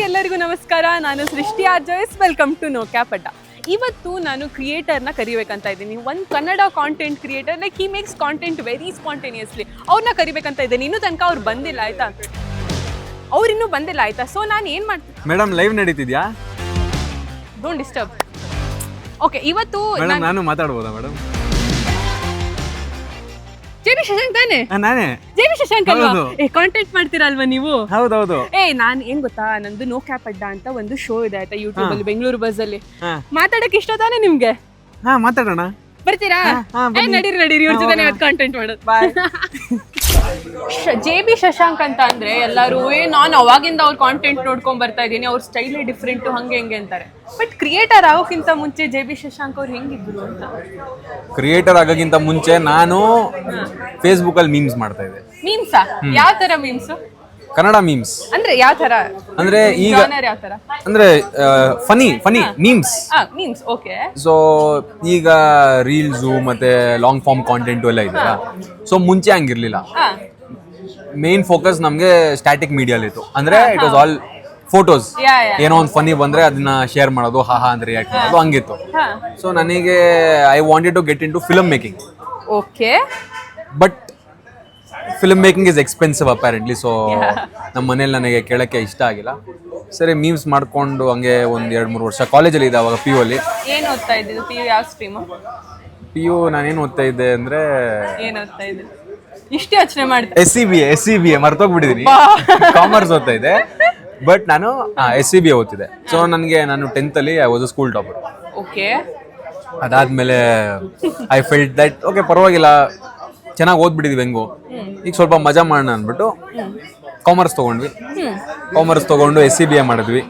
ಎಲ್ಲರಿಗೂ ನಮಸ್ಕಾರ. ನಾನು Srishti R Jois. Welcome to No Cap Adda. ಇವತ್ತು ನಾನು ಕ್ರಿಯೇಟರ್ನ ಕರಿಬೇಕಂತ ಇದ್ದೀನಿ. ಒಂದು Kannada content creator, like he makes content very spontaneously. ಅವ್ರನ್ನ ಕರಿಬೇಕಂತ ಇದ್ದೀನಿ. ಇನ್ನೂ ತನಕ ಅವ್ರು ಬಂದಿಲ್ಲ, ಆಯ್ತಾ? ಅವ್ರು ಇನ್ನೂ ಬಂದಿಲ್ಲ, ಆಯ್ತಾ? ಸೊ ನಾನು ಏನು ಮಾಡ್ತೀನಿ ಮೇಡಮ್, ಲೈವ್ ನಡೀತಿದ್ಯಾ? Don't disturb. ಓಕೆ, ಇವತ್ತು ನಾನು ಮಾತಾಡ್ಬೋದಾ ಮೇಡಮ್? ಜೆ.ಬಿ. ಶಶಾಂಕ್ ತಾನೆ? ನಾನೇ. ಜೆ.ಬಿ. ಶಶಾಂಕ್ ಅಲ್ವಾ? ಕಾಂಟೆಂಟ್ ಮಾಡ್ತೀರಲ್ವಾ ನೀವು? ಹೌದೌದು. ನಾನು ಏನ್ ಗೊತ್ತಾ, ನಂದು ನೋ ಕ್ಯಾಪ್ ಅಡ್ಡ ಅಂತ ಒಂದು ಶೋ ಇದೆ, ಆಯ್ತಾ? ಯೂಟ್ಯೂಬ್ ಅಲ್ಲಿ, ಬೆಂಗಳೂರು ಬಸ್ ಅಲ್ಲಿ. ಮಾತಾಡಕ್ ಇಷ್ಟ ತಾನೆ ನಿಮ್ಗೆ? ಮಾತಾಡೋಣ. ಬರ್ತೀರಾ? ನಡೀರಿ ಇವ್ರ ಜೊತೆ ಕಾಂಟೆಂಟ್ ಮಾಡೋದು. ಜೆ.ಬಿ. ಶಶಾಂಕ್ ಅಂತ ಅಂದ್ರೆ ಎಲ್ಲರೂ ನಾನು ಅವಾಗಿಂದ ಅವ್ರ ಕಾಂಟೆಂಟ್ ನೋಡ್ಕೊಂಡ್ ಬರ್ತಾ ಇದ್ದೀನಿ, ಅವ್ರ ಸ್ಟೈಲೇ ಡಿಫ್ರೆಂಟ್, ಹಂಗೆ ಹೆಂಗೆ ಅಂತಾರೆ. ಬಟ್ ಕ್ರಿಯೇಟರ್ ಆಗೋಕ್ಕಿಂತ ಮುಂಚೆ ಜೆ.ಬಿ. ಶಶಾಂಕ್ ಅವ್ರು ಹೆಂಗಿದ್ರು ಅಂತ? ಕ್ರಿಯೇಟರ್ ಆಗೋಕ್ಕಿಂತ ಮುಂಚೆ ನಾನು ಫೇಸ್ಬುಕ್ ಅಲ್ಲಿ ಮೀಮ್ಸ್ ಮಾಡ್ತಾ ಇದ್ದೆ. ಮೀಮ್ಸಾ? ಯಾವ ತರ ಮೀಮ್ಸ್? ಕನ್ನಡ ಮೀಮ್ಸ್ ಅಂದ್ರೆ ಯಾವ ತರ? ಅಂದ್ರೆ ಈಗ ಯಾವ ತರ ಅಂದ್ರೆ funny memes. Memes, okay. So ಈಗ ರೀಲ್ಸು ಮತ್ತೆ ಲಾಂಗ್ ಫಾರ್ಮ್ ಕಾಂಟೆಂಟ್ ಎಲ್ಲ ಇದೆಯಲ್ಲ, ಸೊ ಮುಂಚೆ ಹಂಗಿರ್ಲಿಲ್ಲ. ಮೇನ್ ಫೋಕಸ್ ನಮ್ಗೆ ಸ್ಟ್ಯಾಟಿಕ್ ಮೀಡಿಯಲ್ಲಿ ಇತ್ತು. ಅಂದ್ರೆ ಇಟ್ ವಾಸ್ ಆಲ್ ಫೋಟೋಸ್. ಏನೋ ಒಂದು ಫನಿ ಬಂದ್ರೆ ಅದನ್ನ ಶೇರ್ ಮಾಡೋದು, ಹಾಹಾ ಅಂದ್ರೆ ರಿಯಾಕ್ಟ್ ಮಾಡೋದು, ಹಂಗಿತ್ತು. ಸೊ ನನಗೆ I wanted to get into film making. Okay. But film making is expensive apparently. So ನಮ್ಮ ಮನೇಲಿ ನನಗೆ ಕೇಳಕ್ಕೆ ಇಷ್ಟ ಆಗಿಲ್ಲ. ಸರಿ, ಮೀಮ್ಸ್ ಮಾಡ್ಕೊಂಡು ಹಂಗೆ ಒಂದ್ 2-3 ವರ್ಷ ಕಾಲೇಜಲ್ಲಿ ಇದೆ. ಅವಾಗ PU ಅಲ್ಲಿ. ಏನು ಓದ್ತಾ ಇದ್ದಿದ್ದು? PU ಯಾವ ಸ್ಟ್ರೀಮ್? PU ನಾನೇನು ಓದ್ತಾ ಇದ್ದೆ ಅಂದ್ರೆ, ಏನು ಓದ್ತಾ ಇದ್ದೆ? ಇಷ್ಟು ಯೋಚನೆ ಮಾಡ್ದೆ. SCBA ಮರ್ತೋಗ್ಬಿಟ್ಟಿದ್ದೀನಿ. ಕಾಮರ್ಸ್ ಓದ್ತಾ ಇದ್ದೆ. ಬಟ್ ನಾನು SCBA ಓದ್ತಿದ್ದೆ. ಸೊ ನಾನು 10th ಅಲ್ಲಿ I was a school topper. Okay. ಅದಾದ್ಮೇಲೆ ಐ ಫೆಲ್ಟ್ ದಟ್ ಓಕೆ, ಪರವಾಗಿಲ್ಲ, ಚೆನ್ನಾಗಿ ಓದ್ಬಿಟ್ಟಿದ್ವಿ ಹೆಂಗು, ಈಗ ಸ್ವಲ್ಪ ಮಜಾ ಮಾಡೋಣ ಅಂದ್ಬಿಟ್ಟು ಕಾಮರ್ಸ್ ತಗೊಂಡ್ವಿ. ಕಾಮರ್ಸ್ ತಗೊಂಡು SCBA ಮಾಡಿದ್ವಿ.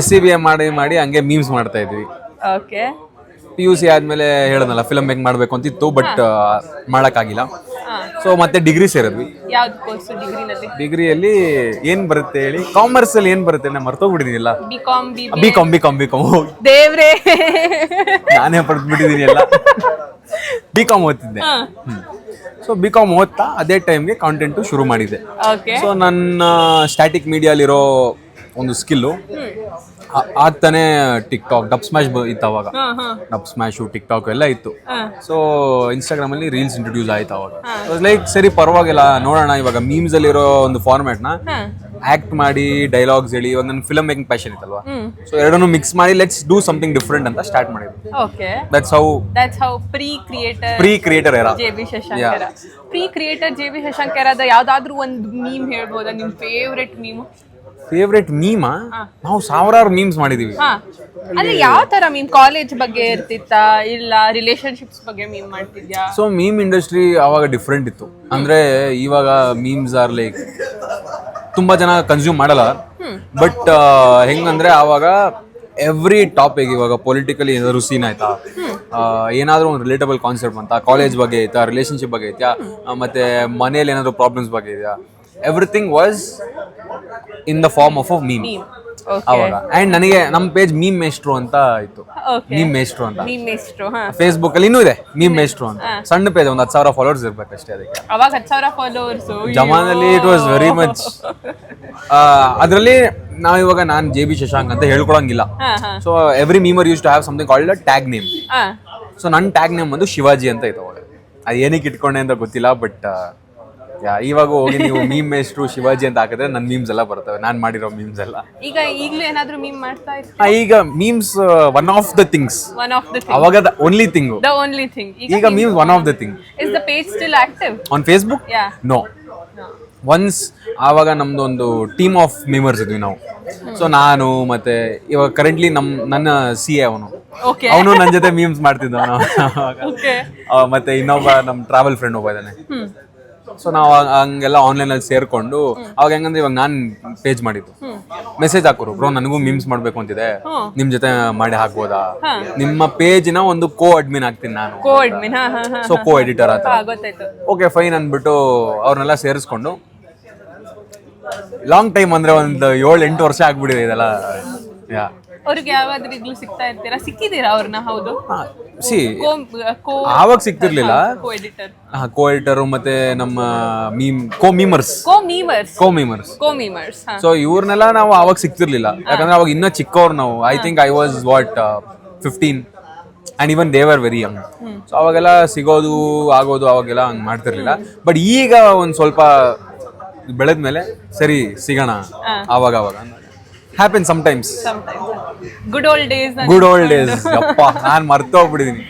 SCBA ಮಾಡಿ ಹಂಗೆ ಮೀಮ್ಸ್ ಮಾಡ್ತಾ ಇದ್ವಿ. ಓಕೆ. PUC ಆದ್ಮೇಲೆ ಹೇಳೋದಲ್ಲ, ಫಿಲ್ಮ್ ಮೇಕ್ ಮಾಡ್ಬೇಕು ಅಂತಿತ್ತು, ಬಟ್ ಮಾಡೋಕ್ಕಾಗಿಲ್ಲ. ಸೊ ಮತ್ತೆ ಡಿಗ್ರಿ ಸೇರಿದ್ವಿ. ಯಾವ್ದು ಕೋರ್ಸ್ ಡಿಗ್ರಿನಲ್ಲಿ? ಡಿಗ್ರಿಯಲ್ಲಿ ಏನ್ ಬರುತ್ತೆ ಹೇಳಿ? ಕಾಮರ್ಸ್ ಅಲ್ಲಿ ಏನ್ ಬರುತ್ತೆ? ನಾನು ಮರ್ತೋಗ್ಬಿಟ್ಟಿದ್ದೀನಿಲ್ಲ. ಬಿಕಾಮ್. ದೇವ್ರೇ, ನಾನೇ ಬರ್ದ್ಬಿಟ್ಟಿದ್ದೀನಿ ಎಲ್ಲ. ಬಿಕಾಮ್ ಓದ್ತಿದ್ದೆ. ಸೊ ಬಿಕಾಮ್ ಓದ್ತಾ ಅದೇ ಟೈಮ್ಗೆ ಕಾಂಟೆಂಟ್ ಶುರು ಮಾಡಿದ್ದೆ. ಸೊ ನನ್ನ ಸ್ಟ್ಯಾಟಿಕ್ ಮೀಡಿಯಾಲಿರೋ ಒಂದು ಸ್ಕಿಲ್ಲು ಆಗ್ತಾನೆ ಟಿಕ್ಟಾಕ್, ಡಬ್ ಸ್ಮ್ಯಾಶ್ ಇತ್ತು ಅವಾಗ. ಡಬ್ ಸ್ಮ್ಯಾಶು, ಟಿಕ್ಟಾಕ್ ಎಲ್ಲ ಇತ್ತು. ಸೊ ಇನ್ಸ್ಟಾಗ್ರಾಮ್ ಅಲ್ಲಿ ರೀಲ್ಸ್ ಇಂಟ್ರೊಡ್ಯೂಸ್ ಆಯ್ತು ಅವಾಗ. ಲೈಕ್ ಸರಿ, ಪರವಾಗಿಲ್ಲ, ನೋಡೋಣ ಇವಾಗ ಮೀಮ್ಸ್ ಅಲ್ಲಿರೋ ಒಂದು ಫಾರ್ಮ್ಯಾಟ್ ನ ಆಕ್ಟ್ ಮಾಡಿ ಡೈಲಾಗ್ಸ್ ಹೇಳಿ. ಇವಾಗ ನನ್ನ ಫಿಲ್ಮ್ ಮೇಕಿಂಗ್ ಪ್ಯಾಷನ್ ಇತ್ತಲ್ವಾ, ಸೊ ಎರಡನ್ನೂ ಮಿಕ್ಸ್ ಮಾಡಿ ಲೆಟ್ಸ್ ಡೂ ಸಮಥಿಂಗ್ ಡಿಫ್ರೆಂಟ್ ಅಂತ ಸ್ಟಾರ್ಟ್ ಮಾಡಿದ್ವಿ. Okay. That's how pre creator era JB. Shashank. Pre creator JB. Shashank ಎರಾದ ಯಾವ್ದಾದ್ರು ಒಂದು ಮೀಮ್ ಹೇಳ್ಬೋದಾ? ನಿಮ್ ಫೇವ್ರೆಟ್ ಮೀಮ್? ಫೇವ್ರೆಟ್ ಮೀಮಾ? ನಾವು ಸಾವಿರಾರು ಮೀಮ್ಸ್ ಮಾಡಿದೀವಿ. ಅಂದ್ರೆ ಯಾವ ತರ ಮೀಮ್? ಕಾಲೇಜ್ ಬಗ್ಗೆ ಇರ್ತಿತ್ತಾ, ಇಲ್ಲ ರಿಲೇಶನ್ಶಿಪ್ಸ್ ಬಗ್ಗೆ ಮೀಮ್ ಮಾಡ್ತಿದ್ಯಾ? ಸೊ ಮೀಮ್ ಇಂಡಸ್ಟ್ರಿ ಅವಾಗ ಡಿಫ್ರೆಂಟ್ ಇತ್ತು. ಅಂದ್ರೆ ಇವಾಗ ಮೀಮ್ಸ್ ಆರ್ ಲೈಕ್ ತುಂಬಾ ಜನ ಕನ್ಸ್ಯೂಮ್ ಮಾಡಲ್ಲ. ಬಟ್ ಹೆಂಗಂದ್ರೆ ಆವಾಗ ಎವ್ರಿ ಟಾಪಿಕ್, ಇವಾಗ ಪೊಲಿಟಿಕಲಿ ಏನಾದ್ರು ಸೀನ್ ಆಯ್ತಾ, ಏನಾದ್ರು ಒಂದು ರಿಲೇಟಬಲ್ ಕಾನ್ಸೆಪ್ಟ್ ಅಂತ, ಕಾಲೇಜ್ ಬಗ್ಗೆ ಐತಾ, ರಿಲೇಶನ್ಶಿಪ್ ಬಗ್ಗೆ ಐತಾ, ಮತ್ತೆ ಮನೇಲಿ ಏನಾದ್ರು ಪ್ರಾಬ್ಲಮ್ಸ್ ಬಗ್ಗೆ ಇದೆಯಾ, everything was in the form of meme ಅವಾಗ. ಅಂಡ್ ನನಗೆ ನಮ್ಮ ಪೇಜ್ ಮೀಮ್ ಮೇಸ್ಟ್ರು ಅಂತ ಇತ್ತು. ಮೀಮ್ ಮೇಸ್ಟ್ರು ಅಂತ ಫೇಸ್ಬುಕ್ ಅಲ್ಲಿ ಇನ್ನೂ ಇದೆ, ಮೀಮ್ ಮೇಸ್ಟ್ರು ಅಂತ. ಸಣ್ಣ ಪೇಜ್, ಒಂದು 10,000 ಫಾಲೋವರ್ಸ್ ಇರ್ಬೇಕಷ್ಟೇ ಅದಕ್ಕೆ. ಅವಾಗ 10,000 ಫಾಲೋವರ್ಸ್ ಜಮಾನಲ್ಲಿ ಇಟ್ ವಾಸ್ ವೆರಿ ಮಚ್. ಅದರಲ್ಲಿ ನಾನು ಜೆ.ಬಿ. ಶಶಾಂಕ್ ಅಂತ ಹೇಳ್ಕೊಳಂಗಿಲ್ಲ. So every memer use to have something called a tag name. ಸೊ ನನ್ನ ಟ್ಯಾಗ್ ನೇಮ್ ಒಂದು ಶಿವಾಜಿ ಅಂತ ಇತ್ತು ಅವಾಗ. ಅದು ಏನಕ್ಕೆ ಇಟ್ಕೊಂಡೆ ಅಂತ ಗೊತ್ತಿಲ್ಲ, ಬಟ್ ಇವಾಗ ಹೋಗಿ ನೀವು ಮೀಮ್ ಮೇಸ್ಟ್ರು ಶಿವಾಜಿ ಅಂತ ಹಾಕಿದ್ರೆ ನನ್ನ ಮೀಮ್ಸ್ ಎಲ್ಲ ಬರ್ತವೆ, ನಾನು ಮಾಡಿರೋ ಮೀಮ್ಸ್ ಎಲ್ಲ. ಈಗಲೂ ಏನಾದ್ರೂ ಮೀಮ್ ಮಾಡ್ತಾ ಇದ್ದೀರಾ? ಈಗ memes one of the things. ಅವಾಗ ದ ಓನ್ಲಿ ಥಿಂಗ್. ಈಗ memes one of the thing. Is the page still active on Facebook? No. Once ಆವಾಗ ನಮ್ದು ಒಂದು ಟೀಮ್ ಆಫ್ ಮೀಮರ್ಸ್ ಇದ್ವಿ ನಾವು. ಸೊ ನಾನು ಮತ್ತೆ ಇವಾಗ ಕರೆಂಟ್ಲಿ ನನ್ನ CA ಅವನು ನನ್ನ ಜೊತೆ ಮೀಮ್ಸ್ ಮಾಡ್ತಿದ್ದವನು. ಮತ್ತೆ ಇನ್ನೊಬ್ಬ ನಮ್ಮ ಟ್ರಾವೆಲ್ ಫ್ರೆಂಡ್ ಒಬ್ಬ ಇದ್ದಾನೆ. ಸೊ ನಾವು ಹಂಗೆಲ್ಲ ಆನ್ಲೈನ್ ಅಲ್ಲಿ ಸೇರ್ಕೊಂಡು, ಅವಾಗ ಹೆಂಗಂದ್ರೆ ಇವಾಗ ನಾನು ಪೇಜ್ ಮಾಡಿದ್ದು, ಮೆಸೇಜ್ ಹಾಕೋರು, ಬ್ರೋ ನನಗೂ ಮೀಮ್ಸ್ ಮಾಡ್ಬೇಕು ಅಂತಿದೆ, ನಿಮ್ ಜೊತೆ ಮಾಡಿ ಹಾಕ್ಬೋದಾ, ನಿಮ್ಮ ಪೇಜಿನ ಒಂದು ಅಡ್ಮಿನ್ ಆಗ್ತೀನಿ ನಾನು, ಸೊ ಎಡಿಟರ್ ಆತ. ಓಕೆ ಫೈನ್ ಅಂದ್ಬಿಟ್ಟು ಅವ್ರನ್ನೆಲ್ಲ ಸೇರಿಸ್ಕೊಂಡು ಲಾಂಗ್ ಟೈಮ್ ಅಂದ್ರೆ ಒಂದು 7-8 ವರ್ಷ ಆಗ್ಬಿಟ್ಟಿದೆ ಇದೆಲ್ಲ. ಅವ್ರಿಗೆ ಯಾವಾದ್ರೂ ಈಗಲೂ ಸಿಗ್ತಾ ಇರ್ತೀರಾ, ಸಿಕ್ಕಿದ್ದೀರಾ ಅವ್ರನ್ನ? ಹೌದು, ಸಿ ಕೋ ಆವಾಗ ಸಿಗ್ತಿರ್ಲಿಲ್ಲ. ಎಡಿಟರ್, ಕೋ ಎಡಿಟರು ಮತ್ತೆ ನಮ್ಮ ಮೀಮರ್ಸ್ ಕೋ ಮೀಮರ್ಸ್. ಸೊ ಇವ್ರನ್ನೆಲ್ಲ ನಾವು ಅವಾಗ ಸಿಗ್ತಿರ್ಲಿಲ್ಲ, ಯಾಕಂದ್ರೆ ಅವಾಗ ಇನ್ನೂ ಚಿಕ್ಕವ್ರು ನಾವು. I think I was 15 and even they were very Young. So ಅವಾಗೆಲ್ಲ ಸಿಗೋದು ಆಗೋದು ಅವಾಗೆಲ್ಲ ಹಂಗೆ ಮಾಡ್ತಿರ್ಲಿಲ್ಲ. ಬಟ್ ಈಗ ಒಂದು ಸ್ವಲ್ಪ ಬೆಳೆದ್ಮೇಲೆ ಸರಿ ಸಿಗೋಣ ಆವಾಗ happen sometimes. Good old days ಅಪ್ಪ ನಾನು ಮರ್ತೋಗ್ಬಿಟ್ಟಿದ್ದೀನಿ.